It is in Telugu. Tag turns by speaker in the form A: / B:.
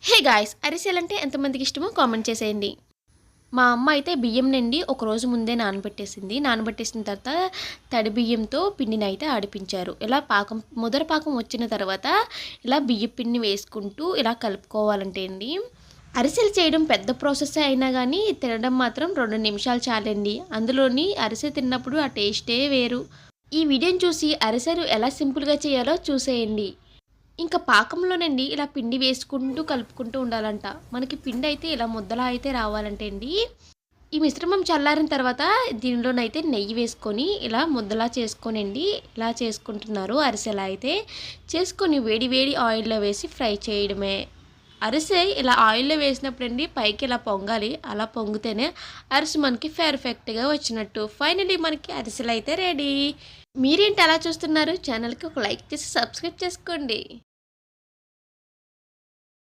A: హే గాయ్స్, అరిసెలంటే ఎంతమందికి ఇష్టమో కామెంట్ చేసేయండి. మా అమ్మ అయితే బియ్యం నిండి ఒకరోజు ముందే నానబెట్టేసింది. నానబెట్టేసిన తర్వాత తడి బియ్యంతో పిండిని అయితే ఆడిపించారు. ఇలా ముదర పాకం వచ్చిన తర్వాత ఇలా బియ్యం పిండిని వేసుకుంటూ ఇలా కలుపుకోవాలంటే అండి. అరిసెలు చేయడం పెద్ద ప్రాసెస్ అయినా కానీ తినడం మాత్రం 2 నిమిషాలు చాలండి. అందులోని అరిసె తిన్నప్పుడు ఆ టేస్టే వేరు. ఈ వీడియోని చూసి అరిసెలు ఎలా సింపుల్గా చేయాలో చూసేయండి. ఇంకా పాకంలోనండి ఇలా పిండి వేసుకుంటూ కలుపుకుంటూ ఉండాలంట. మనకి పిండి అయితే ఇలా ముద్దలా అయితే రావాలంటే అండి, ఈ మిశ్రమం చల్లారిన తర్వాత దీనిలోనైతే నెయ్యి వేసుకొని ఇలా ముద్దలా చేసుకోనండి ఇలా చేసుకుంటున్నారు. అరిసెలా అయితే చేసుకొని వేడి వేడి ఆయిల్లో వేసి ఫ్రై చేయడమే. అరిసె ఇలా ఆయిల్లో వేసినప్పుడండి పైకి ఇలా పొంగాలి. అలా పొంగితేనే అరిసె మనకి పర్ఫెక్ట్గా వచ్చినట్టు. ఫైనలీ మనకి అరిసెలు అయితే రెడీ. మీరేంటి అలా చూస్తున్నారు? ఛానల్కి ఒక లైక్ చేసి సబ్స్క్రైబ్ చేసుకోండి.